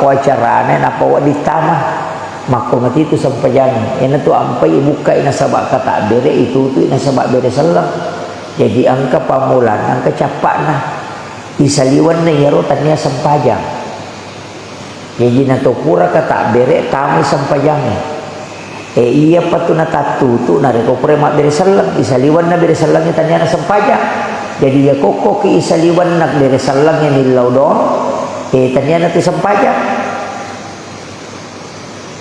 wacarane napa wa ditama mako mati itu sampajang ina tu ampai buka ina sabak kata bere itu tu ina sabak bere salam jadi angka pamulan angka capakna isaliwan na yaro tanya sampajang jadi na to pura kata bere kami sampajang iya patuna tatu tu na reko prema bere salam isaliwan na bere salamnya tanya na sampajang jadi ya koko ki isaliwan na bere salamnya nilau do tanya na tu sampajang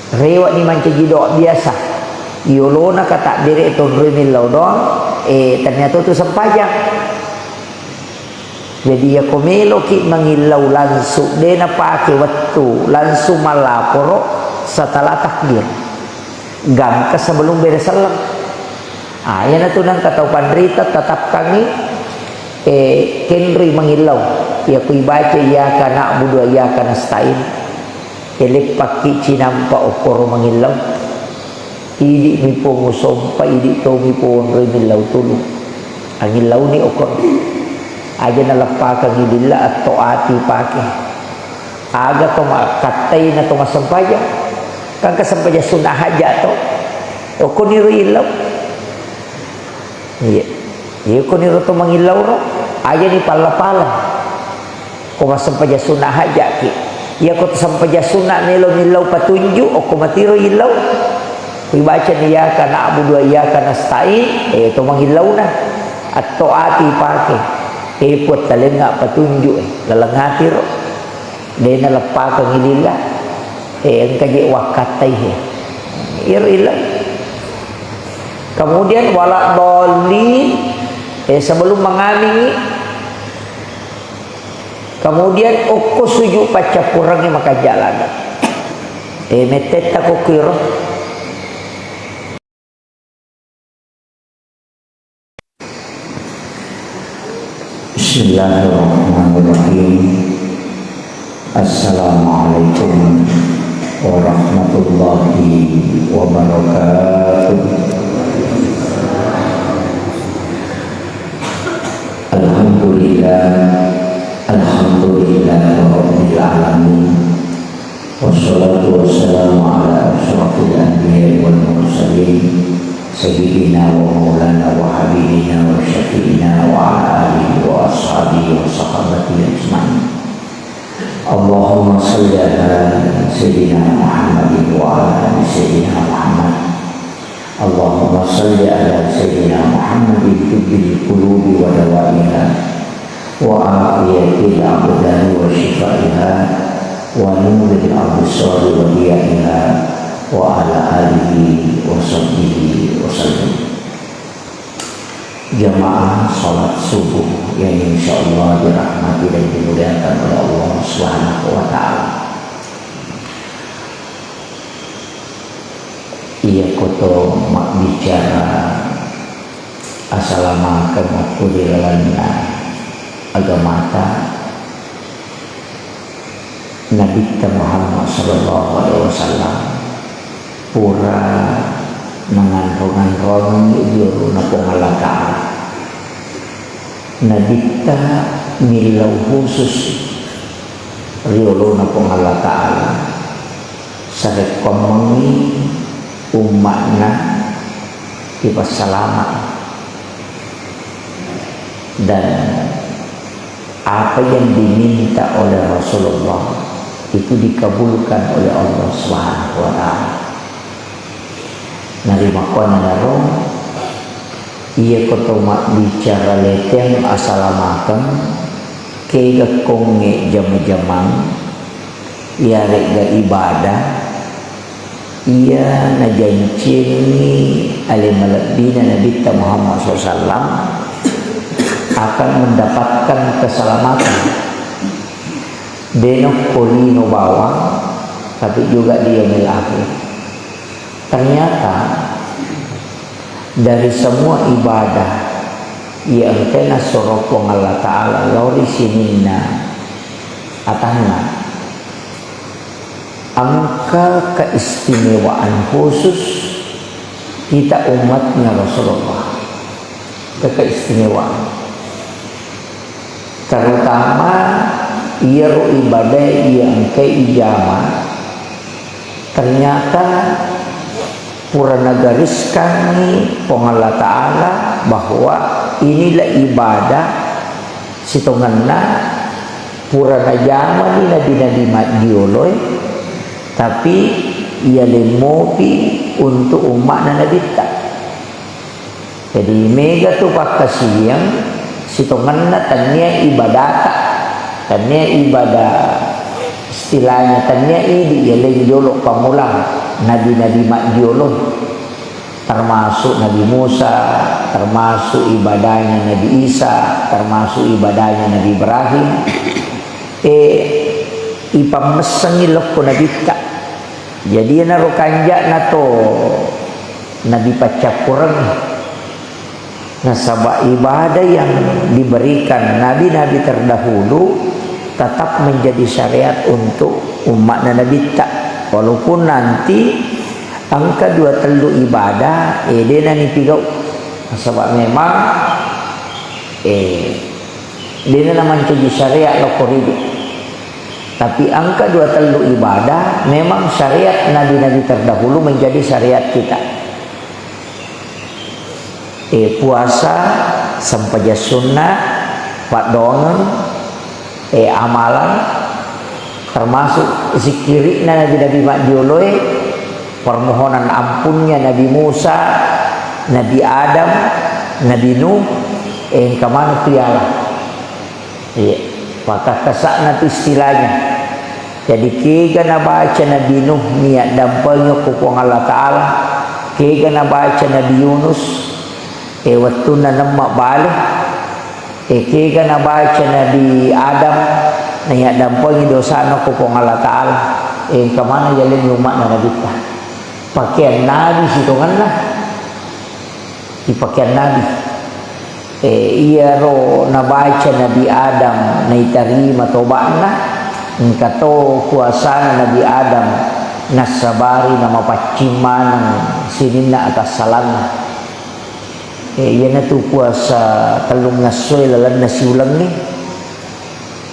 rewak ni manca jidok biasa yolona kata diri itu rimilau doang ternyata tu sempajang jadi ya komelo ki mengilau langsung dena pakai waktu langsung malaporo setelah takbir gangka sebelum beres salam yana tu nang kata pandrita tetap kami kenri mengilau ya kui baca ya kana budu ya kana stain elek paki cinampa okor mengilau idi mi po musompa idi to mi po remilau tulu angilau ni okor aja nalapaka ngidilla atau ati pake aga ko makatay na to masampaja kan kasampaja sunah haja to okor ni rilau iya ko ni to mengilau ro aja ni pala-pala ko masampaja sunah haja ki ya ko sampaja sunat nilau patunjuk o matiro ilau kui baca dia kana abu dua ya kana stain to mangilau na atau ati pake put talenga patunjuk lalangati ro dena lepa ka ngilila engka je wakatai ilau kemudian wala doli sebelum mengamingi kemudian oko sujud paca kurangnya maka jalan metet tak kiro Bismillahirrahmanirrahim. Assalamualaikum warahmatullahi wabarakatuh. Alhamdulillah Rabbil alamin. Wassalatu wassalamu ala asyrafil anbiya'i wal mursalin sayyidina wa maulana wa habibina wa syafi'ina wa ala alihi wa ashabihi wa sahabatihi ajma'in. Allahumma salli ala sayyidina Muhammadin wa ala ali sayyidina Muhammad. Allahumma salli ala sayyidina Muhammadin tibbil qulubi wa dawaiha wa afiyatil abdani wa shifaiha wa nuril absar wa diyaiha wa ala alihi wa sahbihi wa sallam. Jamaah salat subuh yang insyaallah dirahmati dan dimuliakan oleh Allah Subhanahu wa taala. Ia koto mak bicara assalamualaikum warahmatullahi wabarakatuh agama Nabi Muhammad sallallahu alaihi wasallam pura menganrong-anrong juru napungalaka Nabi ta milau khusus riolo napungalaka sarek komengi umatna ipasalamat dan apa yang diminta oleh Rasulullah itu dikabulkan oleh Allah Subhanahu wa taala. Narima kona naro ia kotoma bicara leteng asalamatkan kega konge jam-jamang ia rega ibadah ia najancini alimalabina Nabi Muhammad SAW akan mendapatkan keselamatan denok polino bawang tapi juga di yaumil akhir. Ternyata dari semua ibadah yang kena sorokong Allah Ta'ala lori sininna atana angka keistimewaan khusus kita umatnya Rasulullah keistimewaan terutama ia ro ibadah yang ke ijama ternyata purana gariskan ni Allah Ta'ala bahwa inilah ibadah sitonganna purana jama ni nabi-nabi dioloi tapi ia lemopi untuk umat na nabi tak. Jadi mega tu pakasiang sitonganna tanya ibadah tak, tanya ibadah istilahnya tanya ini ia lenjolok pamulang nabi-nabi mak diolong, termasuk Nabi Musa, termasuk ibadahnya Nabi Isa, termasuk ibadahnya Nabi Ibrahim. Ipamesangi loko Nabi tak. Jadi naro kanjak nato Nabi pacapurang nasabah ibadah yang diberikan nabi-nabi terdahulu tetap menjadi syariat untuk umat Nabi tak. Walaupun nanti angka 2 ibadah dia nani pigau sebab memang dia nama menjadi syariat lokoridik. Tapi angka 2 ibadah memang syariat nabi-nabi terdahulu menjadi syariat kita. Puasa sampaja sunnah, padongan, amalan termasuk zikirina nabi-nabi mak dioloi, permohonan ampunnya Nabi Musa, Nabi Adam, Nabi Nuh, kemana piala. Maka kesak nanti istilahnya. Jadi kega na baca Nabi Nuh niat dampanya kupong Allah Ta'ala, kega na baca Nabi Yunus waktu na nama balik, kega na baca Nabi Adam niat dampanya dosa na kupong Allah Ta'ala, kemana jalan umat na Nabi ta. Pakaian Nabi situngan lah, di pakaian Nabi. Iya ro nabaca Nabi Adam naiterima tobatna kato kuasa Nabi Adam nasabari nama paciman sinina atas salan. Iya na tu kuasa talung ngasoy lalan nasi ulang ni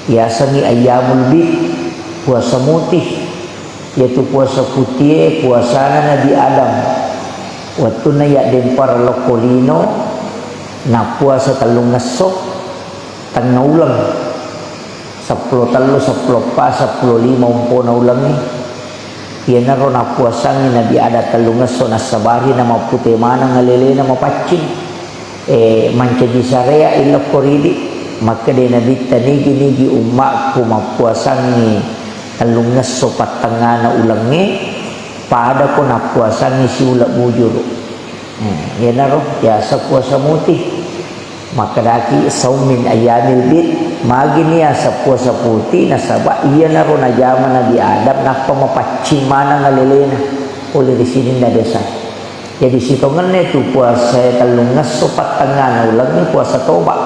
biasa ni ayamul bid puasa mutih yaitu puasa putih puasa Nabi Adam waktu na ya dempar lokolino na puasa talung ngasok tang naulang 10 talo 10 pa 10 lima umpo naulang ni yan na ro na puasa ni Nabi ada talung ngasok na sabari na maputi mana ngalele na mapacing manca di syariah illa koridi maka de Nabi tanigi-nigi umat ku mapuasa ni talung ngasok patanga na ulang ni pada ko na puasa ni si ulak bujur. Yan na ro biasa puasa mutih maka daki saumin ayamil bid magi niya sa puasa putih nasaba iya na ro na jaman Nabi Adam na pamapacing mana ngalilena oleh di sini na desa. Jadi sitongan itu puasa talung ngaso patanga na ulang ni puasa tobat.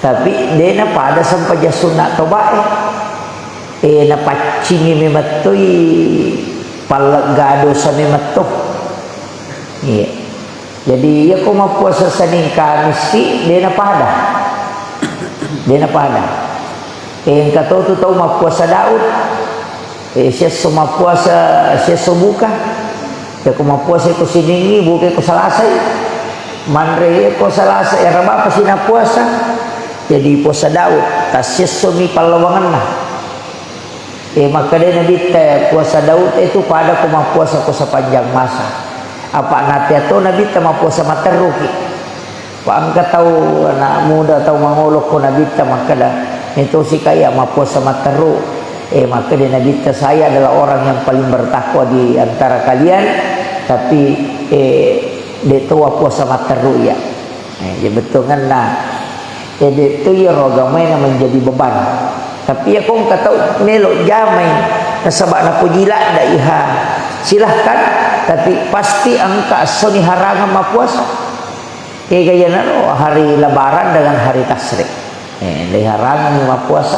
Tapi dia na pada sampai sunat tobat na pacingi mematoi palagado sa memato. Iya. Jadi ya ko mapuasa Senin Kamis dia na pada. Dia na pada. Yang katoto tau mapuasa Daud. Siya sumapuasa siya subuka. Ya ko mapuasa ko siningi buke ko salasay. Manre ko salasay raba pa sinapuasa. Jadi puasa Daud. Tas siya sumi palawangan na. Maka dia nabi puasa Daud itu pada ko mapuasa ko sa panjang masa. Apa nanti atau Nabi tama puasa materuki. Pak angka tahu anak muda tahu mangolok ko Nabi tama kada itu si kaya ma puasa materu. Maka dia Nabi saya adalah orang yang paling bertakwa di antara kalian tapi dia tua puasa materu ya. Ya betul kan nah. Itu ya rogamai yang menjadi beban. Tapi ya kau kata melok jamai nasabak na pujila da iha. Silahkan tapi pasti angka soni harangan ma puasa. Gaya naro hari lebaran dengan hari tasrik. Di harangan ma puasa.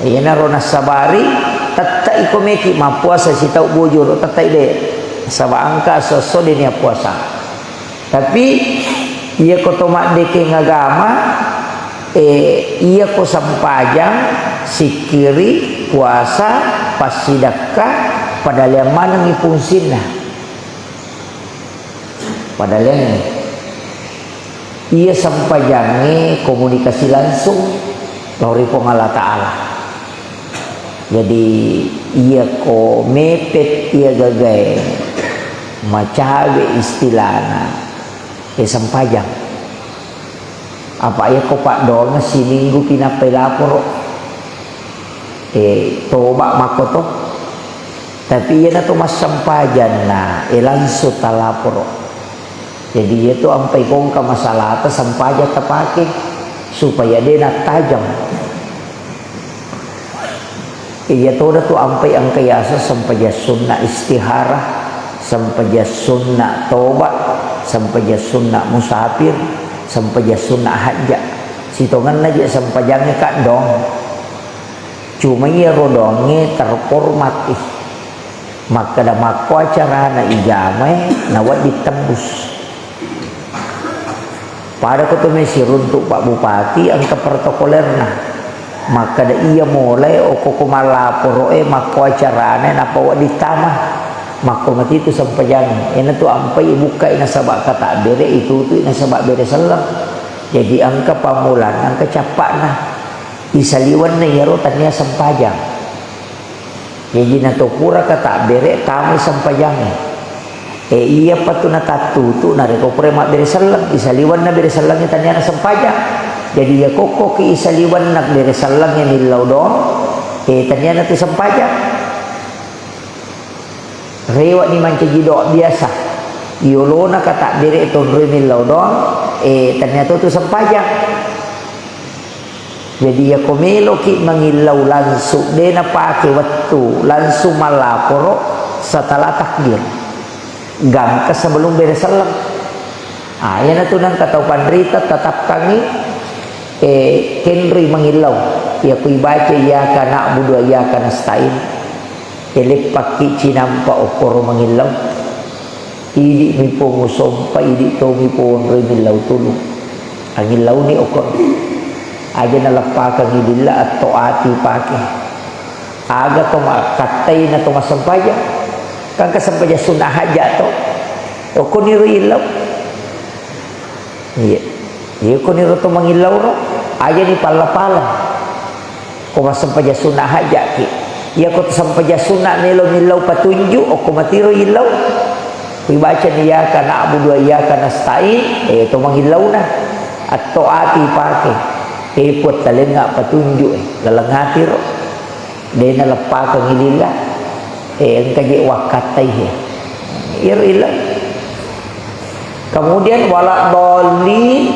Naro nasabari tatta ikomeki ma puasa si tau bujur tatta ide. Sabak angka so dia puasa. Tapi ia kotomak deke ngagama Ia ko sampajang sikiri puasa pasidakah padahal yang mana ngipungsin nah padahal yang ia sampajangi komunikasi langsung dari Allah Ta'ala. Jadi ia ko mepet ia gagai macabe istilahna sampajang apa ya ko pak dong si minggu pinapay lapor toba makoto tapi ia na to mas sampajan na langsung talapor. Jadi itu ampai kong ka masalah ta sampaja tapake supaya dia nak tajam. Iya toda tu ampai ang kayasa sampaja sunna istiharah, sampaja sunna tobat, sampaja sunna musafir, sampaja sunna hajjah. Sitongan aja sampajangnya kak dong. Cuma iya rodongnya terhormat maka da mako acara na ijamai nawat ditembus. Pada ketemu si runtuk Pak Bupati angka protokolerna maka da iya mulai oko malaporo mako acarane napa wa ditamah mako mati itu sampajang ina tu ampai buka ina sabak kata bere itu ina sabak bere salam. Jadi angka pamulan angka capakna isaliwan na yarotan niya sampajang. Jadi na to pura kata bere tamu sampajang. Iya patu na tatutu na reko prema bere salam isaliwan na bere salam nya tanya na sampaja. Jadi ya koko ki isaliwan na bere salam nya nilaw do tanya na ti sampaja. Rewa ni mancajido biasa. Yolo na kata bere to nilaw do tanya to sampaja. Jadi ya komelo ki mangilaw langsung de na pake waktu langsung malaporo setelah takbir. Gangka sebelum beres salam. Yan na tunang kataw panrita tatap kami kenri mangilaw. Ya ku ibaca ya kana budu ya kana stain. Elep paki cinampa okoro mangilaw. Idi mi po sompa idi to mi po remilaw tulung. Angilaw ni okor. Aja na lapaka ngidilla at toati pake. Aga to makatay na to masampaya. Kan kasampaja sunnah hajat to ko niru ilaw iya ko niru to mangilaw no aja ni pala-pala ko masampaja sunnah hajat ki iya ko sampaja sunnah nilaw patunju o ko matiru ilaw ku baca niya kana abudu ya kana stain to mangilaw na at toati pake put talenga patunju lalangati ro de na lapaka ngilila ang kaji wakatai irilah. Kemudian wala doli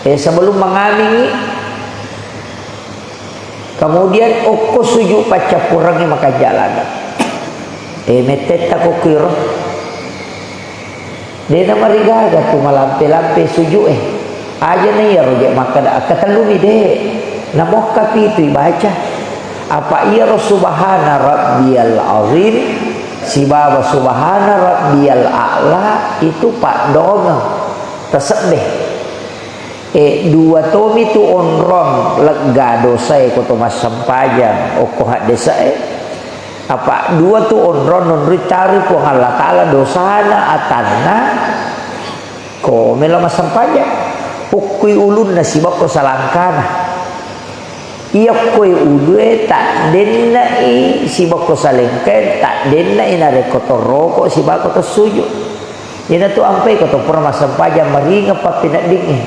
sebelum mengamingi kemudian oko suju paca kurangnya maka jalan meteta kokiro dena marigaga tu malampe-lampe suju aja nih ya rojek maka da katalumi de namoh kapi itu baca apa iya subhana rabbiyal azim si baba subhana rabbiyal a'la itu pak dong tersebeh dua tomi tu onrong lega dosa ko to mas sampajang o ko hak desa apa dua tu onron non ritari ko Allah taala dosana atanna ko melo mas sampajang ukui ulun na si bako salangkana iya koy udwe tak denna si bako salengken tak denna inare kotor rokok si bako to suju ina tu ampai ko to pura masampaja maringa papinak dingin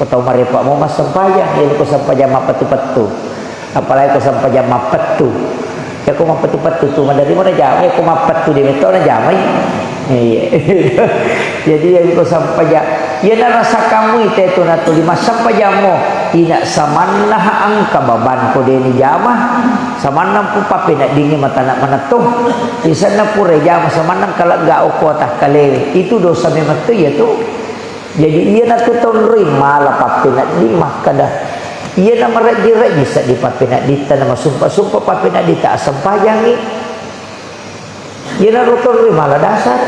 ko to marepa mo masampaja ina ko sampaja mapatu-patu apalagi ko sampaja mapatu ya ko mapatu-patu tu madari mo na jamay ko mapatu di meto na jamay jadi yang ko sampaja ya na rasa kamu itu na tu lima sampaja mo ina samanna angka baban ko deni jama samanna pu pape nak dingin mata nak manatuh di sana pure jama samanna kalaga o kota kalewe itu dosa memang tu ya tu jadi ia nak tu terima la pape nak dimah kada ia na marek-direk bisa di pape nak dita nama sumpah-sumpah pape nak dita sampajangi ia na terima la dasar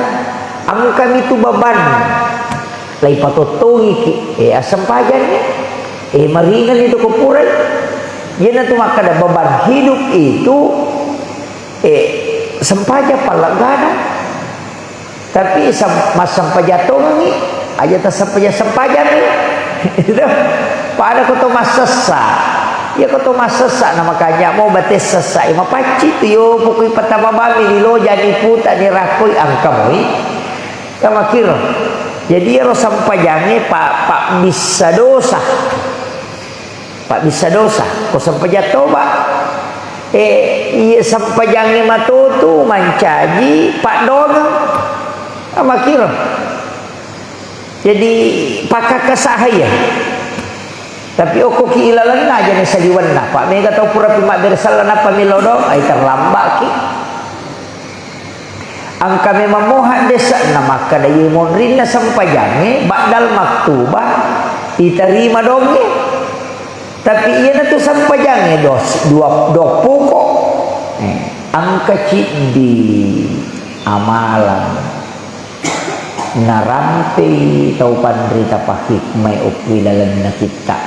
angka itu baban lai patotongi ki sampajangi Meringan itu kupuran. Yana tu maka ada beban hidup itu sempaja palagana. Tapi mas sampaja tongi aja ta sampaja ni. Itu pada kau tu mas sesak. Ya kau tu mas sesak na makanya mau bates sesak. Mapaci tu yo pukui pertama bami di loja ni puta ni rakoi angka moi. Kama kira. Jadi ya sampajane pak bisa dosa. Pak bisa dosa, kau sampaja toba. Iya sampajange matutu mancaji pak dogang. Makir. Jadi pakak kesahaya. Tapi oko ki ilalan aja ni saliwan na. Pak mega tau pura pimak bersalah napa milodo ai terlambak ki. Angka memang mohan desa na maka dayi monrin na sampajange bakdal maktubah diterima donge. Tapi ia tu sampajange dua pokok. Angka di amalan narampe tau pandrita pahik may ukwilalan na kita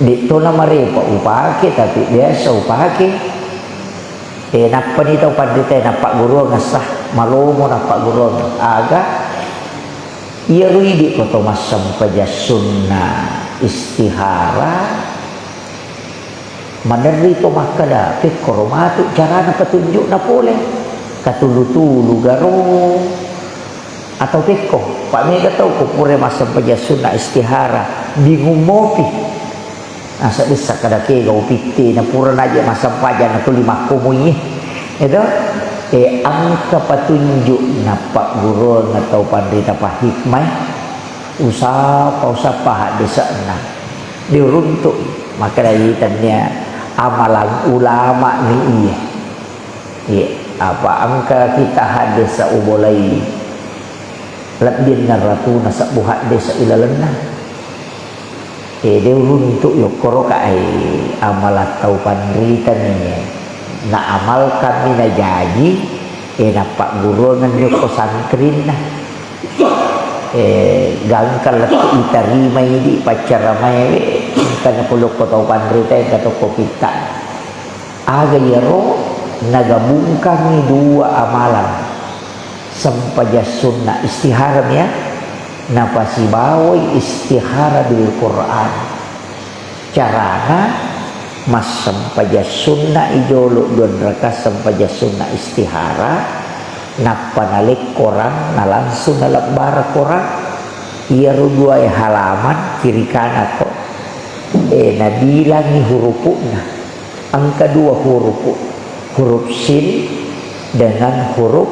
dito na marepa upake tapi biasa upake napa ni tau pandrita napa guru ngasah malomo napa guru aga iya ruidi ko to masam pajasunna istihara maneri to makada pekoromatu carana petunjuk na pole katulu-tulu garo atau peko pak mega tau ko pure masam pajasunna istihara bingung mopi asa bisa kada ke gau piti na pura aja masam paja na tulima komui itu angka petunjuk napak guru atau pandita pahikmah usah pahat desa na diruntuk maka dari tanya amalan ulama ni apa angka kita hadis ubolai lebih naratu nasak buhat desa ilalena diruntuk yo korokai amalat tau pandita ni na amal kami na jaji napak guru ngan yo pesantren nah gangkal iterima ini pacara mai kana pulok ko tau pandrita kato ko kita aga yero nagabungkang ni dua amalan sampaja sunnah istihara ya napasibawoy istihara bil Quran carana mas sampaja sunnah ijolo don raka sampaja sunnah istihara napanalik korang na langsung nalakbar korang iya dua halaman kiri kanan to nabilangi hurufnya angka dua huruf sin dengan huruf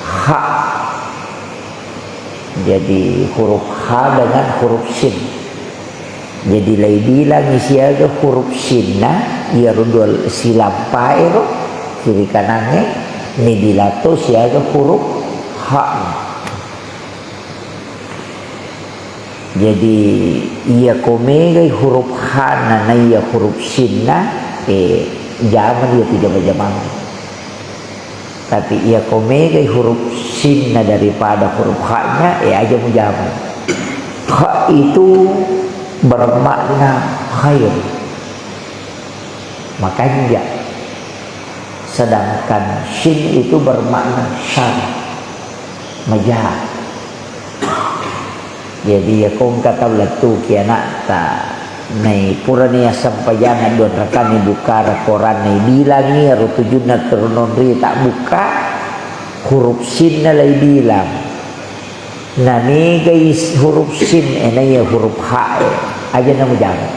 H jadi huruf H dengan huruf sin jadi lay bilang isiaga huruf sinna ia rudol silam paero kiri kanannya ni dilato siaga huruf H jadi ia komegai huruf H na ia huruf sinna zaman dia tidak berjamang tapi ia komegai huruf sinna daripada huruf H nya aja mujaman H itu bermakna khair makanya sedangkan shin itu bermakna syar majahat jadi ya kong kata letu kiana ta nai purania sampayana don rakani buka koran nai bilangi aru tujuna terunonri tak buka huruf shin na lay bilang nani guys huruf sin enaya huruf H aja namu jangan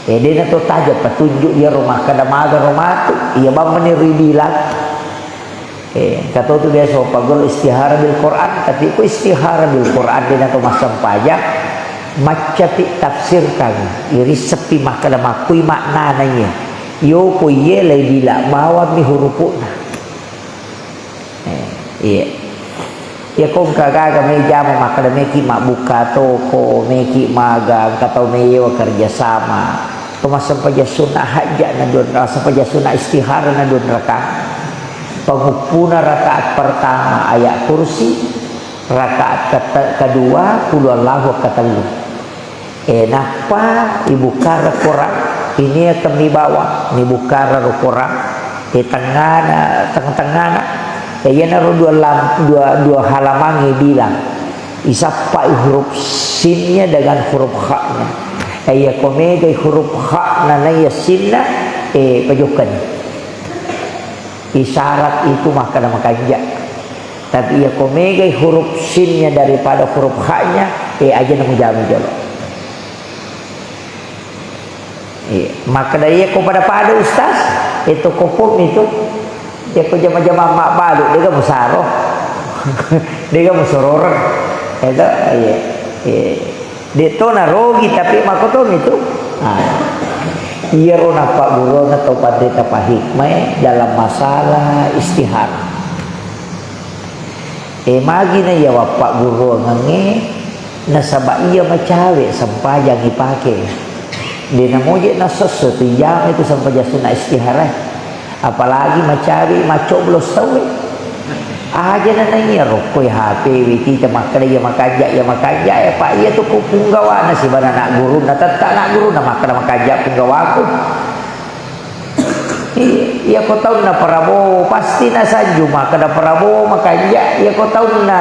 dia na to taja petunjuk dia rumah kada maga rumah tu ia bang bilang kata tu biasa pagol istihara bil Quran tapi ku istihara bil Quran dia na to masam pajak macati tafsirkan iri sepi makada makui makna nanya yo ko ye lay bilang bawa mi hurufna ya kong kagaga may jama makada meki mak buka toko meki magang katau meyewa kerjasama tumasam paja sunnah hajat na don rasa paja sunnah istihara na don raka Pengupuna rakaat pertama ayat kursi, rakaat kedua qul huwallahu katelu. Napa ibu kara Quran ini akan dibawa ni bukara Quran di tengah-tengah ya naruh dua halaman bilang isapa huruf sinnya dengan huruf haknya ya komega huruf hakna na ya sinna pajukan isyarat itu maka makanja tapi ya komega huruf sinnya daripada huruf haknya aja namu jamu jalo maka dari kepada ustaz itu kopum itu dia ko jama-jama mak balu dia kan musaroh dia kan musoror itu dia to narogi tapi makotom itu iya rona pak guru atau pandita pahikmah dalam masalah istihar magi na ya pak guru ngange nasaba iya macawe sampai yang dipakai dia namoje na sesuatu jam itu sampai jasuna istihara apalagi macari macoblos tahu aja na nanya rokoi HP witi makada ya makajak ya pak iya tu punggawa na si bana nak guru na tak nak guru na makada makajak punggawa aku iya ko tahu na Prabowo pasti na sanju makada Prabowo makajak iya ko tahu na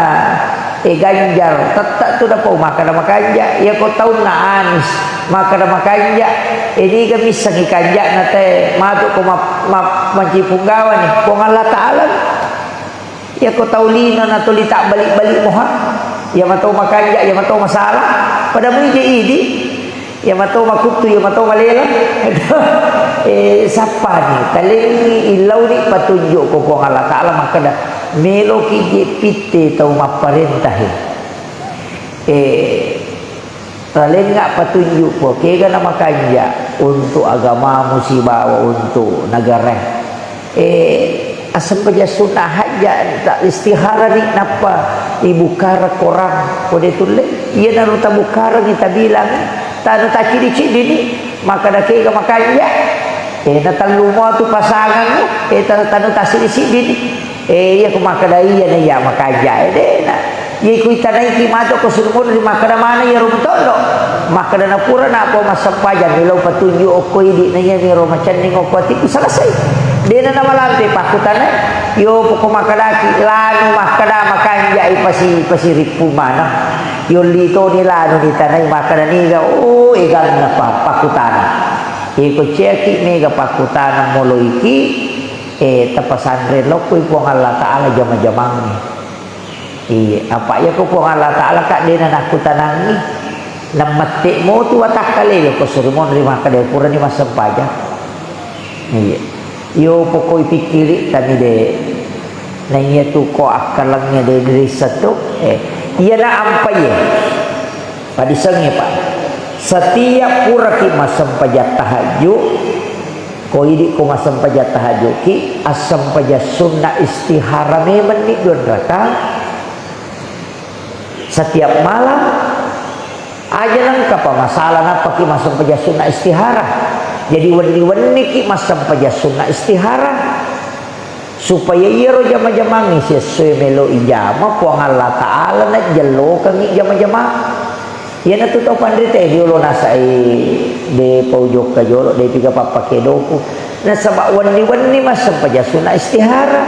Ganjar tetap tu dapat makada makajak iya ko tahu na Anies makada makajak ini kami sangi kajak nate matu ko manci punggawa ni ko Allah Taala ya ko taulina na tuli tak balik-balik moha ya matau makajak ya matau masalah pada muni je idi ya matau makutu ya matau malela siapa ni talingi ilau ni patunjuk ko Allah Taala makada melo ki pite tau maparentah Ralen nggak petunjuk po, kaya nama kanja untuk agama musibah untuk negara. Asam kerja sunnah haja tak istihara ni napa ibu kara korang kode tulen. Ia naruh tabu kara kita bilang tak ada tak ciri-ciri ni maka dah kaya makanya. Datang rumah tu pasangan ni, tak tak ciri-ciri ni. Ia kumaka dah iya ni ya makanya. Ye kuita naiki mato ko surmon di makada mana ya rumtondo makada na pura na po masampajan nilaw patunyo o ko idi na ya ni romachan ning o kwati selesai dena na malante pakutana yo po ko makadaki lanu makada makanja ipasi ripu mana yo lito ni lanu ni tanay makada ni ga egal na pakutana ko cheki mega pakutana moloiki tapasan relok ko po Allah Taala jama-jamang ni apa ya ko po Allah Taala ka din na nakutanangi namatik mo tu watak kali ko surmon lima kali pura ni masampaja yo po ko ipikiri tani de nanya tu ko akalangnya dari satu iya na ampai pada sangi pak setiap pura ki masampaja tahajud ko idi ko masampaja tahajud ki asampaja sunnah istihara memang ni 2 rakaat setiap malam aja lengkap masalah apa ki masam paja sunnah istihara jadi wani-wani ki masam paja sunnah istihara supaya ia ro jama-jama ngisi sesuai melo ijama puang Allah Taala nak jelo kang jama-jama ya na tuto pandrite diolo nasai de pojok ka jolo de tiga papa kedoku na sabak wani-wani masam paja sunnah istihara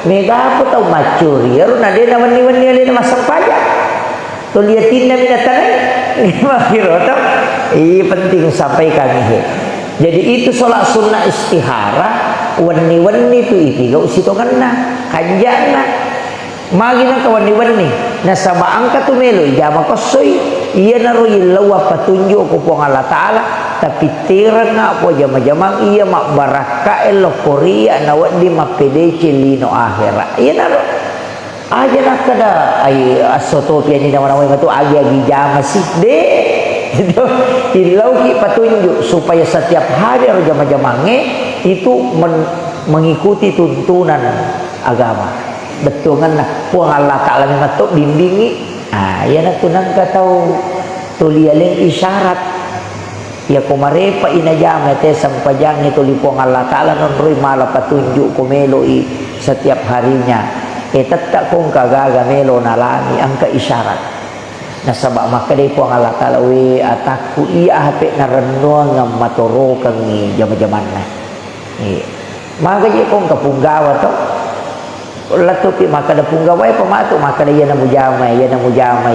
mega apa tau macur ya ro na de na wani-wani ale masam paja tu liatin na minatanay makiro to penting sampaikan ini jadi itu solat sunnah istihara wani-wani tu iti gak usito kana kanjana magi na ka wani-wani nasaba angka tu melo jama kosoy iya naroy lawa patunjuk ko po Allah Taala tapi tiran na po jama-jama iya mak baraka elo korea na wadi mapede lino akhira iya naro aja nak kada ai asotopia ni nama-nama itu agi-agi jama sih deh ilau ki patunjuk supaya setiap hari harus jama-jamange itu mengikuti tuntunan agama betul kan lah puang Allah Taala memang tu bimbingi ya nak tunang ka tahu tulialing isyarat ya kumarepa inajama te sampajang itu li puang Allah Taala non roi mala patunjuk ko meloi setiap harinya tetap kong kagaga melo nalani angka isyarat nasabak maka day po ang Allah Ta'ala ataku iya hape na renua nga matoro kang jama-jaman na maka di kong kapunggawa to latupi maka da punggawa pamato maka da yan na mujamay aja na mujamay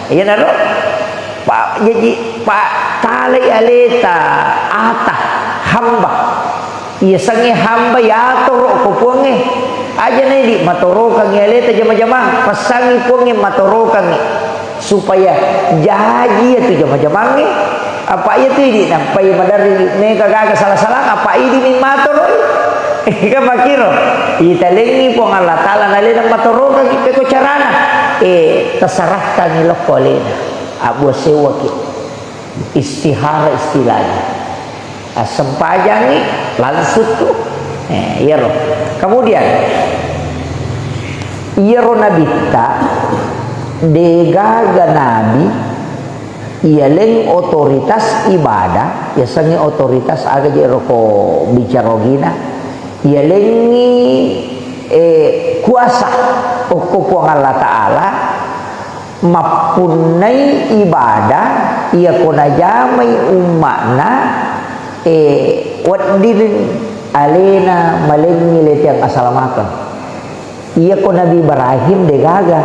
ayan na ro pak jadi pak talay aleta ata hamba iya sange hamba ya toro ko puange aja na di matoro kang aleta jama-jama pasangi puange matoro kang supaya jaji itu jama-jama apa itu di nampai madari ne kagaga salah-salah apa ini min matoro ika makiro italengi po ang Allah Ta'ala nalina matoro kang ipeko carana tasarahkan nila kolena abu sewa istihara istilahnya sempajangi langsung tuh iya loh kemudian iya ro nabita degaga nabi iya leng otoritas ibadah ya sangi otoritas aga jero ko bicarogina iya lengi kuasa okupo Allah Ta'ala mapunay ibadah iya ko najamay umakna wadin alena malengilit yang asalamakan iya ko Nabi Ibrahim degaga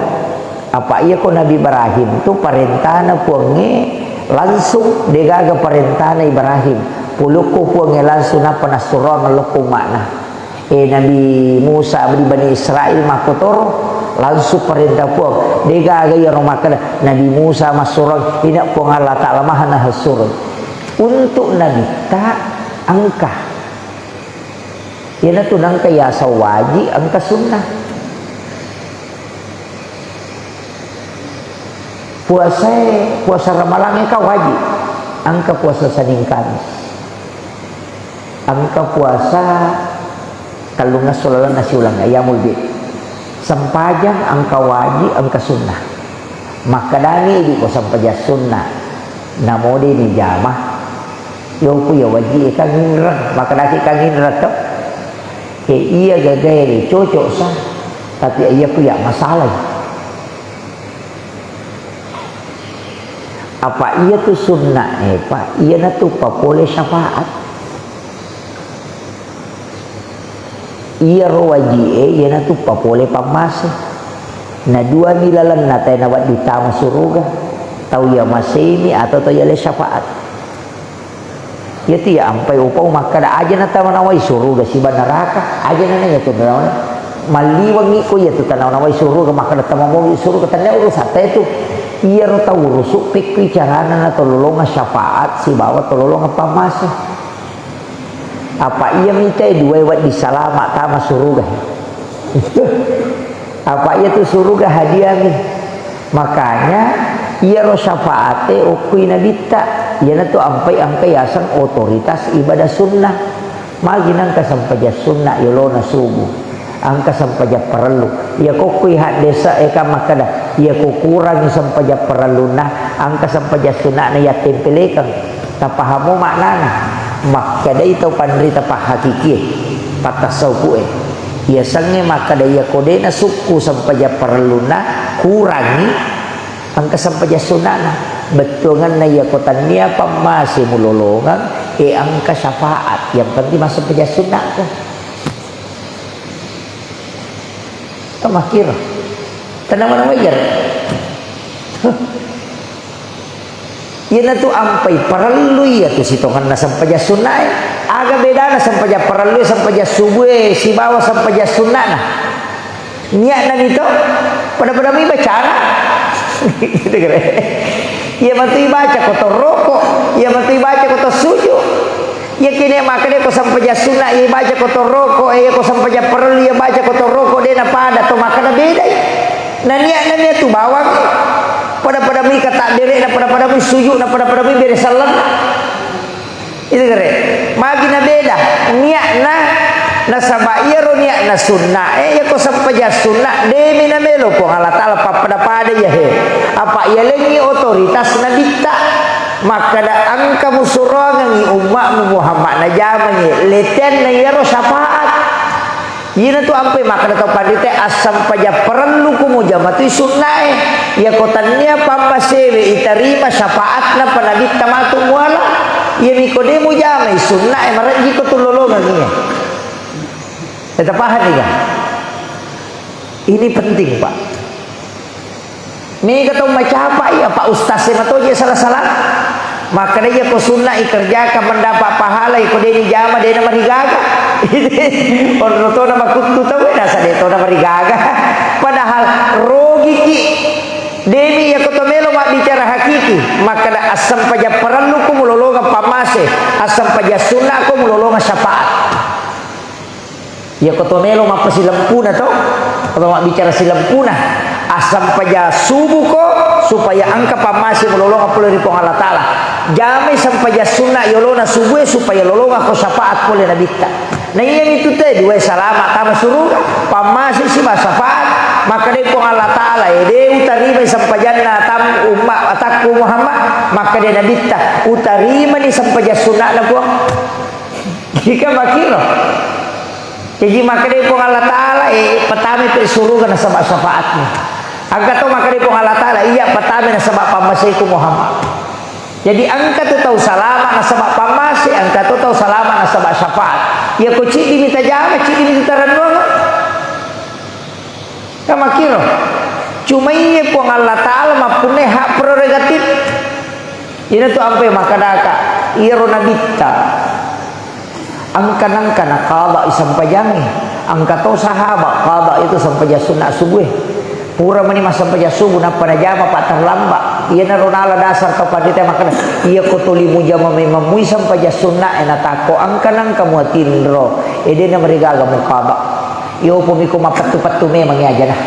apa iya ko Nabi Ibrahim tu parentana puange langsung degaga parentana Ibrahim puluko puange langsung na panasuran loko makna Nabi Musa abdi Bani Israel makotoro langsung perintah puang degaga ya romakana Nabi Musa masurang ina puang Allah Ta'ala mahana hasurang untuk Nabi tak angka yana tu nangka ya sawaji angka sunnah puasa Ramalan ka wajib angka puasa Senin Kamis angka puasa kalau ngasulalan nasi ulang ayamul bid sampajang angka wajib angka sunnah maka dani di ko sampaja sunnah namode ni jamah yo ku ya wajib kan hinra maka daki kan hinra to iya gagay cocok sa tapi iya ku ya masalah apa iya tu sunnah pak iya na tu pa boleh syafaat iya ro wajib iya na tu pa boleh pamasa na dua nilalan na tayo nawat di tama suruga tau ya masini atau tau ya le syafaat ya tiya ampai upau maka da aja na tama nawai suruga si neraka aja na ya tu nawan maliwang ko ya tu tanaw nawai suruga maka da tama mo suruga tanaw urusan itu iya ro tau rusuk pikri carana na tololonga syafaat si bawa tololonga pamasa apa iya minta dua wat di salama tama suruga apa iya tu suruga hadiah nih makanya iya ro syafaate ukui nabita iya na tu ampai angka yasan otoritas ibadah sunnah maginang kasampaja sunnah yolona subuh angka sampaja perlu iya kokui hak desa eka makada iya ko kurang sampaja perlu nah angka sampaja sunnah na ya tempelekan tapahamu maknana makada itu pandrita pahakiki patasauku iya sange makada iya kode na suku sampaja perlu na kurangi angka sampaja sunnah na betungan na iya kotania pamasi mulolongan angka syafaat yang penting masuk sampaja sunnah kan makir tenang wajar yana tu ampai perlu ya tu sitongan na sampaja sunnah aga beda na sampaja perlu sampaja subuh si bawa sampaja sunnah na niat na nito pada mi bacara gitu kira ya mati baca kotor rokok ya mati baca kotor sujud ya kini makanya ko sampaja sunnah ya baca kotor rokok ya ko sampaja perlu ya baca kotor rokok dia na pada to makana beda na niat tu bawang pada mi kata dere na pada mi sujud na pada mi beres salam itu kere magi na beda niat na sabaya ro niat na sunnah ya ko sampaja sunnah de mina melo ko Allah Taala pada ya he apa ya lengi otoritas na dikta maka da angka musurangan ni umat Muhammad na jaman ni leten na yaro syafaat. Yina tu ampe maka da pandite asam paja perlu kumu jamatu sunnah ya kotannya pambasewe itarima syafaat na panabi tamatu muala ya mikodemu jamai sunnah maraji ko tulolongan ni. Kita paham ya? Ini penting Pak. Ni kata macam apa ya Pak Ustaz semato je salah-salah. Maka dia ko sunnah ikerjakan mendapat pahala iko deni jama dena marigaga. Orang to na makutu tahu dah sade to na marigaga. Padahal rogi ki demi ya ko melo mak bicara hakiki. Maka da asam paja perlu ko mulolonga pamase, asam paja sunnah ko mulolonga syafaat. Ya ko melo mak pasilampuna to. Kalau mak bicara silampuna asam paja subuh ko supaya angka pamasi melolong apa dari Allah Ta'ala jamai sampai sunnah yolona subuh supaya lolong aku syafaat boleh Nabi ta. Nah yang itu teh dua selamat sama surga pamasi si syafaat maka dari Allah Ta'ala dia utarima sampai jannah tam umat atakku Muhammad maka dia Nabi ta utarima ni sampai sunnah lah buang jika makiro. Jadi maka dia Allah Ta'ala pertama surga na sama syafaatnya. Angka tu maka dia Allah Ta'ala iya pertama na sebab pamasiku Muhammad. Jadi angka tu tahu selamat na sebab pamasi, angka tu tahu selamat na sebab syafaat. Ya ko cik diminta jama, cik diminta renung. Kamu kira? Cuma ini pun Allah Ta'ala mempunyai hak prerogatif. Ini tu ampai maka daka iro nabita. Angka-angka na qada sampai jangi. Angka tu sahabat qada itu sampai sunnah subuh. Pura mani masa sampai subuh napa na jama pak terlambat. Ia na ronala dasar tau padita makana. Ia ko tuli muja mamui sampai sunnah ena tako angka-angka muatinro. Ede na marigaga mo qada. Iyo pumiko mapatu-patu memang ya aja nah.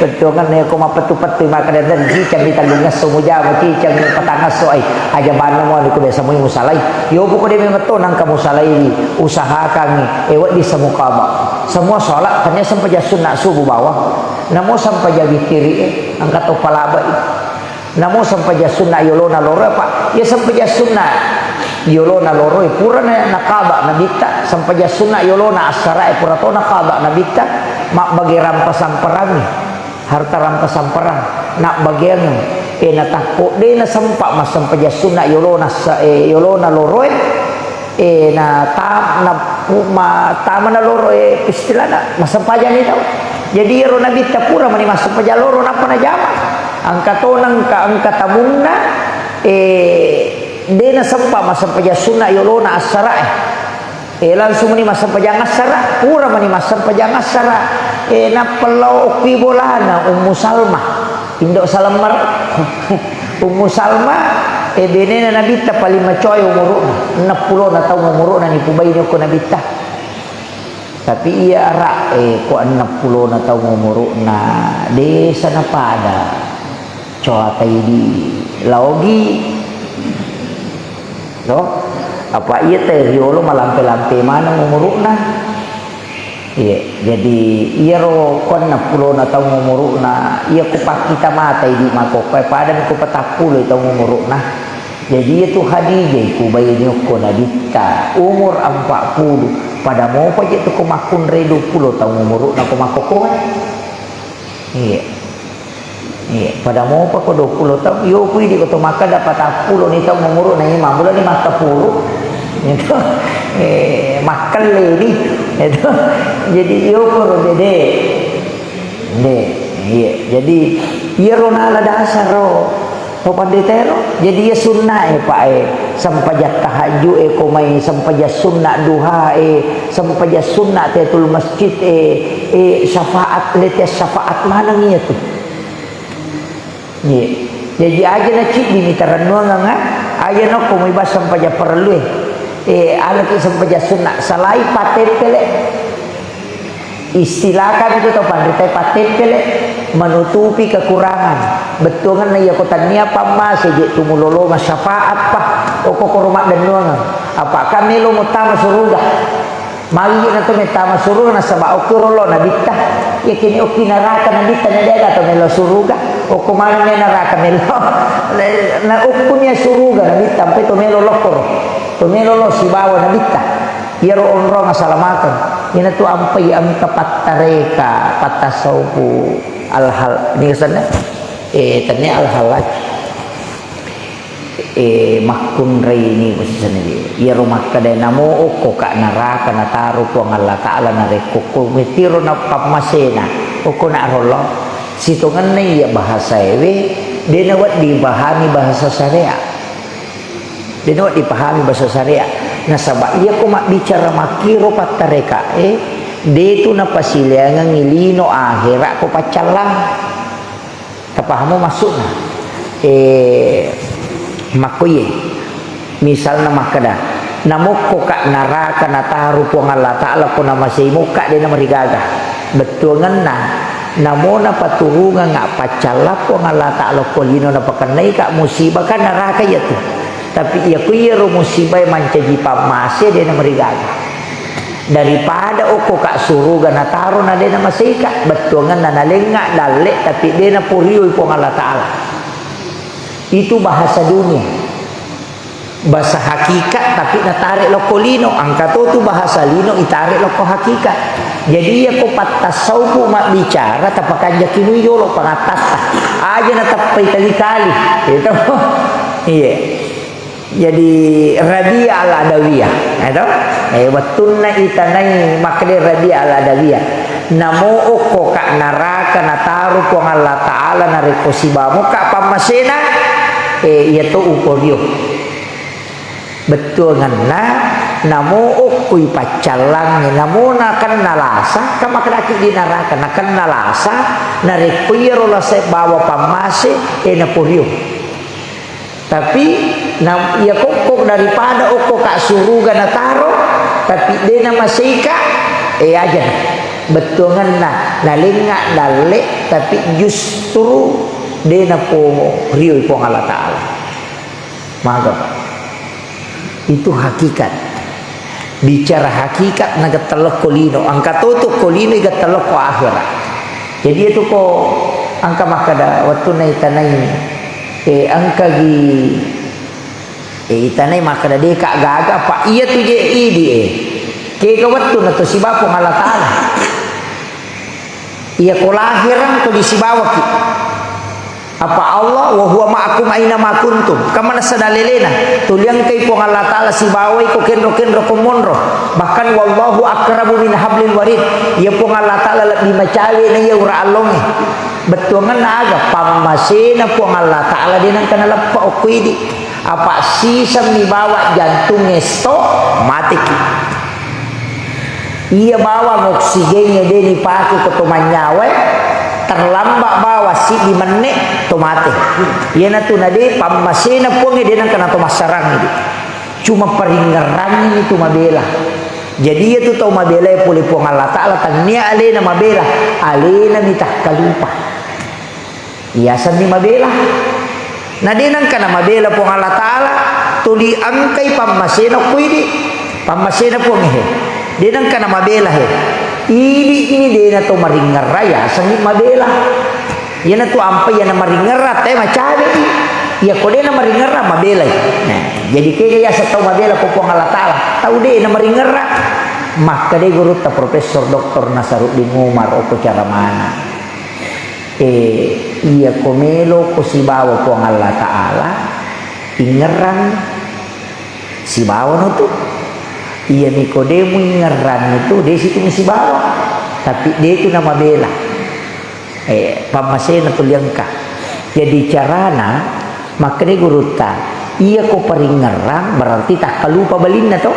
Betul kan ya ko mapatu-patu maka dan cicang ditanggung ngaso mo jama cicang patangaso ay aja bana mo ko desa mo musalay. Iyo po ko de memeto nang kamu salay usahakan ewat di semukaba. Semua sholat hanya sampai sunnah subuh bawah. Namo sampai witiri angkat to palaba. Namo sampai sunnah yolona loro Pak. Ya sampai sunnah yolona loro pura na nakaba nabita sampai sunnah yolona asara pura to nakaba nabita mak bagi rampasan perang harta rampasan perang nak bagian na takut de na sempak mas sampai sunnah yolona loro na tam na taman loro istilahna masampajan ni tau. Jadi ro nabi tapura mani masampajan loro napa na jama angka tonang ka angka tamunna dena sempa masampajan sunnah yolona asara langsung mani masampajan asara pura mani masampajan asara na pelau ki bolana Ummu Salma indok salamar Ummu Salma benena nabi ta paling macoy umuruna 60 na tahu umuruna ni pubai ko nabi ta tapi ia ara ko 60 na tahu umuruna desa na pada coatai di laugi no apa iya teh riolo malampe-lampe mana umuruna iya jadi iya ro kon 60 na tahu umuruna iya ko pakita mata di mako padan ko 40 tahu umuruna jadi itu Khadijah ku bayi ko nabita umur 40 pada mau pa itu ko makun re 20 tahu umuruna ko makoko iya iya pada mau pa ko 20 tahu yo ku di ko maka dapat 40 ni tahu umuruna ni mamula ni maka 10 itu makan lagi itu jadi yo pun dede iya jadi iya ronala dasar ro pandetero jadi ya sunnah Pak sampai tahajud ko mai sampai sunnah duha sampai sunnah tatul masjid syafaat lete syafaat mana nya tu iya jadi aja na cik diminta renungan aja no ko mai bas sampai perlu ala ki sampai sunnah salai paten pele istilahkan itu to pandai paten pele menutupi kekurangan betul kan ya kota nia pamma seje tumulolo syafaat pa oko rumah dan nuangan apakah melo mutama surga mari na to metama surga na sabao kurolo na bitta ya kini oki neraka na bitta na daga to melo surga o kumana ne neraka melo na ukumnya suruga na bitta sampai to melo lokor to melo lo si bawa na bitta yaro onro ngasalamakan ina tu ampai am kapattareka patasaupu al-hal ni sana tanya al-halaj makun ini posisi ni ya rumah kada namo oko ka neraka na taru po Allah taala na rekoko mitiro na pamasena oko na rolo situngan ni ya bahasa ewe dia nawat dipahami bahasa syariah dia nawat dipahami bahasa syariah na sabak iya ko mak bicara makiro patareka dia tu na pasiliangan ngilino akhirat ko pacalang tapahamu masuk na makoye misalnya makada namoko kak neraka nataru po Allah taala ko na masih muka dia na marigaga betul ngana namona paturungan nga pacala po Allah taala ko lino na pakanay ka musibah kan neraka ya tu tapi iya ko iro musibah mancaji pamase dia na marigaga daripada oko kak suruga nataru na dia na masih ka betul ngana nalenga dalek tapi dia na puriyo po Allah taala. Itu bahasa dunia, bahasa hakikat tapi natarik loko lino angkato tu bahasa lino itarik loko hakikat jadi ya ko patasaupu mak bicara tapakan jakinu yolo pangatas aja na tapai kali-kali itu iya jadi radia al adawiyah itu wattunna itanai makde radia al adawiyah namo oko kak naraka nataru ko Allah taala nareko sibamu kak pamasena yaitu uporio betul ngana namo ukui pacalang namo nakan nalasa kama kadaki di neraka nakan nalasa narekuiro la se bawa pamase naporio tapi ia kokok daripada ukok kak suruga nataro tapi dia nama seika aja betul ngana nalinga dalek tapi justru dia po rio po Allah taala maka itu hakikat bicara hakikat naga telok kolino angka tutu kolino iga telok ko akhirat jadi itu ko angka makada waktu nai tanai angka gi itanai makada de kak gaga pa iya tu je idi ke ka waktu na to si bapo Allah taala iya ko lahiran to di si bawaki apa Allah wa huwa ma'akum aina ma kuntum kama nasadalelena tuliang kay po Allah taala si baway ko kenro kumonro bahkan wallahu aqrabu min hablil warid ya po Allah taala lebih macali na ya ura alonge betuangan naga pamasena po Allah taala dinang kanalapa okwidi apa sisam ni bawa jantung esto mati iya bawa oksigennya dia dipakai ke tumanyawe terlambat bawa si di menit to mati ya na tu nade pamasena po dia nang kana to masarang ini cuma peringeran ini tu mabela jadi ya tu tau mabela puli po Allah taala tania alena mabela alena mitah kalupa iasan ni mabela nade nang kana mabela po Allah taala tuli angkay pamasena kuidi pamasena po ngehe dia nang kana mabela he ini dia na to maringar raya sangit mabela ya na to ampai ya na maringar teh macabe ya ko dia na maringar mabela nah jadi kaya ya sa tau mabela po Allah taala tau dia na maringar maka dia guru ta Profesor Dr. Nasaruddin Umar o ko cara mana iya komelo ko si bawa po Allah taala ingeran si bawa no to iya Nikodemu ngeran itu dia situ mesti bawa tapi dia itu nama bela pamasena tuliangka jadi carana maka dia guruta iya ko peringeran berarti tak kalupa balinna to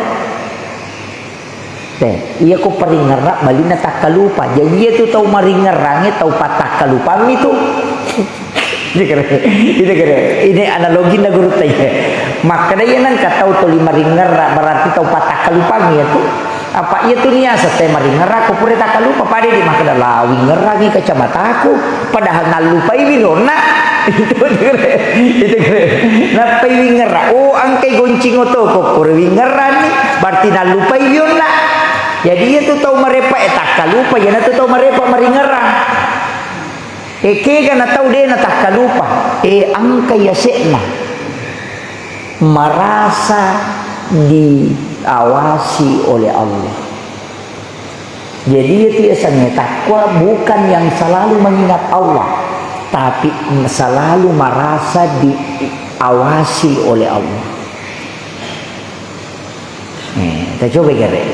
iya ko peringeran balinna tak kalupa jadi iya tu tahu maringerangnya tahu patah kalupa itu ini analogi na guru tanya maka dia nang katau to lima ringer berarti tau patah kalupang ya tu apa iya tu nia sate maringer aku pure tak kalupa pade di maka da lawi ngeragi kacamataku padahal nalupai wirona itu na pai winger oh angkai goncing oto ko pure wingeran ni berarti nalupai wirona jadi iya tu tau marepa tak kalupa ya na tu tau marepa maringerang Eke kana tahu dia na tak kalupa. Angka yasekna merasa diawasi oleh Allah. Jadi itu biasanya takwa bukan yang selalu mengingat Allah, tapi selalu merasa diawasi oleh Allah. Kita coba kira.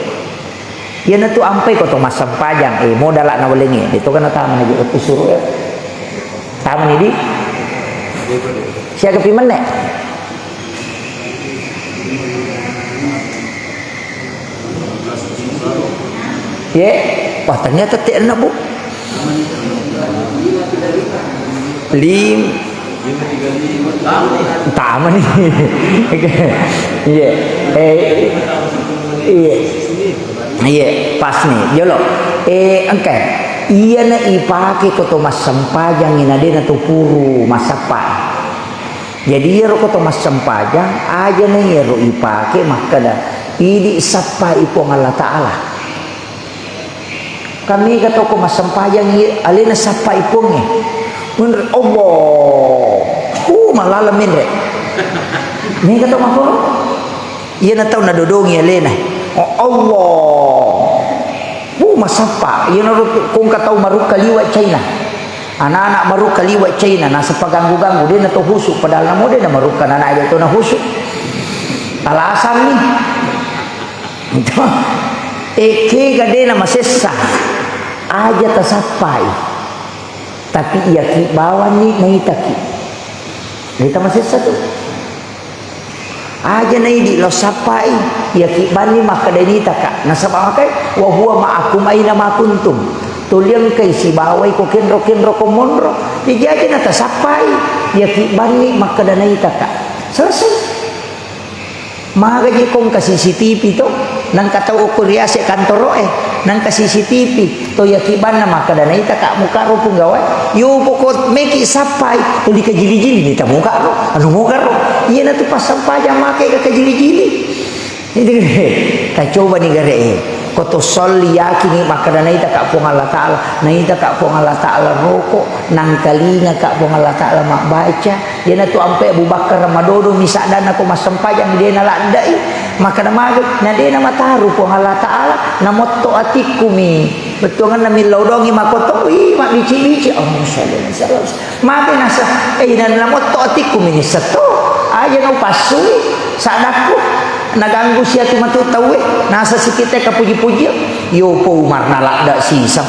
Ya na tu ampai ko to masampajang modal na walengi. Dito kan taman lagi usuruh ya. Taman ini siya kapi man ya, wah ternyata tak nak bu. Taman ni. Iya, pas nih. Jolo. Angkai. Iya na ipake ko to masampajang ina de na to puru masapa. Jadi ro ko to masampajang aja na ro ipake makada idi sapa ipo Allah Taala. Kami kata ko masampajang alina sapa ipong menurut Allah malalamin re ni kata mako iya na tahu na dodongi alina Allah masapa iya na kung kataw maruk kaliwa China anak-anak maruk kaliwa China nasa paganggu-ganggu dia na to husuk padahal namo dia na maruk ka na aja to na husuk alasan ni eke gade na masesa aja tasapai tapi ia ki bawa ni naitaki kita masih satu aja naidi lo sapai ia ki bani maka dari taka nasaba makai wa huwa ma'akum aina ma kuntum tuliang kai si bawai ko kenro ko monro jadi aja na tasapai ia ki bani maka dari taka selesai magaji kong ka CCTV to nang kataw ko riya sa kantoro nang ka CCTV to yakiban na makadana ita ka muka ro pung gawai yo pokot meki sapai to di kajili-jili nita muka ro anu muka ro iya na to pasampaja make ka kajili-jili itu ta coba ni gare koto sol yakini makadana ita ka pung Allah Taala na ita ka pung Allah Taala roko nang kalinga ka pung Allah Taala mak baca dia na tu ampe Abu Bakar Ramadodo misadan aku masampajang dia na landai maka na magod na dia na mataru pung Allah Taala na motto atikumi betul kan nami lodongi makoto mak bici-bici Allah sallallahu alaihi mati nasa na motto atikumi ni sato aja no pasui sadaku naganggu siya tumatu tawe nasa sikite ka puji-puji yo po Umar nalakda sisam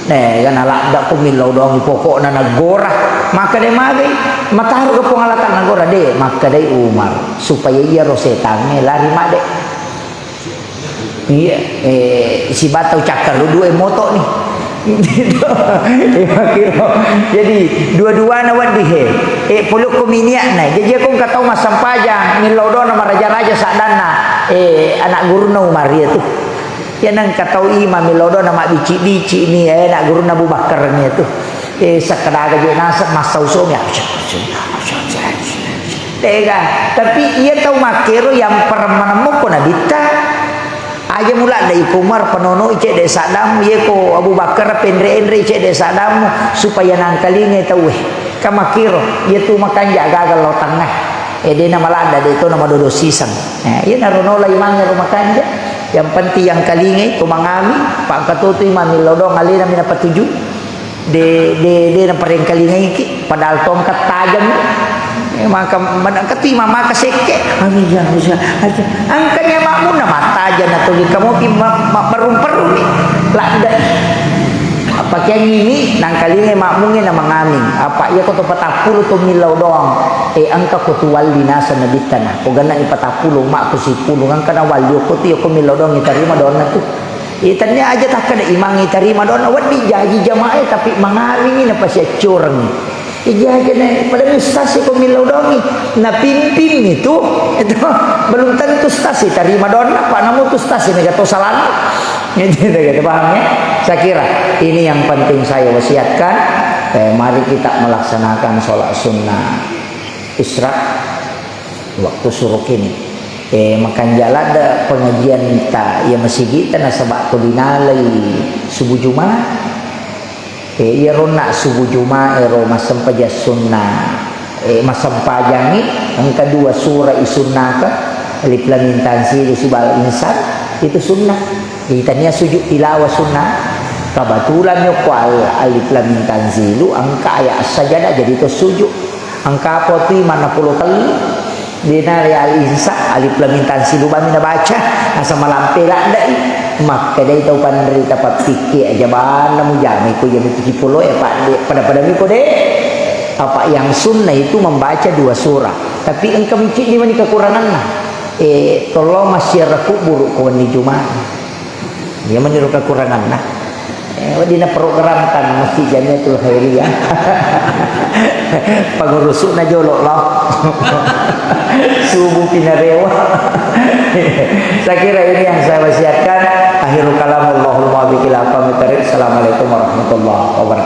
kan nalakda ko milaw dong pokok na nagora maka de magay mataru ka pangalatan nagora de maka de Umar supaya iya rosetang lari made iya si batau cakar lu dua moto nih jadi dua-dua nawan dihe puluk kuminia na jadi aku nggak tahu masampajang milodo nama raja-raja sadana anak guru na Umar ya tuh ya nang katau imam milodo nama bici-bici ini anak guru na Abu Bakar nih tuh sakadaga juga nasa masau ya tega tapi ia tahu makero yang permanemu kona dita aja mula dari Umar penono icek de Saddam ye ko Abu Bakar pendre-endre icek de Saddam supaya nangkalinge tahu kamakiro ye tu makan jaga gagal lo tengah dia nama lada de itu nama dodo sisang ye narono la imangnya rumah kanja yang penting yang kalinge ko mangami pak katutu imam lodong alina mina patuju de na pareng kalinge iki padahal tongkat tajam maka menangkati mama kaseke angkanya makmun na mata aja na tuloy kamu perum-perum lada apa kaya ini nangkalinge makmungnya na mangaming apa iya ko to patapulo to milaw doang angka ko to wali nasa na bitana ko gana ipatapulo mak ko si pulo angka na wali ko to ko milaw doang itarima doon na to itanya aja tak kada imang itarima doon awat di jaji jamaah tapi mangaming na pa siya curang iya aja nih pada stasi pemilau dongi na pimpin itu belum tentu stasi tarima dona pak namun tu stasi negato salana gitu paham ya saya kira ini yang penting saya wasiatkan mari kita melaksanakan sholat sunnah isyraq waktu suruk ini makan jalan ada pengajian kita ya masih kita nasabak dinalai subuh Jumat Iro nak subuh Jumat iro masam paja sunnah masam pajangi yang kedua surah sunnah ka alif lam mim tanzil subal insan itu sunnah ditanya sujud tilawah sunnah kebetulan yo kual alif lam mim tanzilu angka ayat sajadah jadi itu sujud angka apa tu mana puluh kali dina al insan alif lam mim tanzilu bami baca asa malam pelak dai mak kedai tau pandri dapat fikir aja bana mujami ku yang 70 ya Pak pada mi ko deh apa yang sunnah itu membaca 2 surah tapi engkau micik di mana kekurangan lah tolong masyarakat buruk kawan di Jumat dia meniru kekurangan lah dina program kan Masjid Jamiatul Khairiyah pangurusuk na jolok lah subuh pinarewa. Saya kira ini yang saya wasiatkan. Akhirul kalam, wallahul muwaffiq ila aqwamit thoriq. Assalamualaikum warahmatullahi wabarakatuh.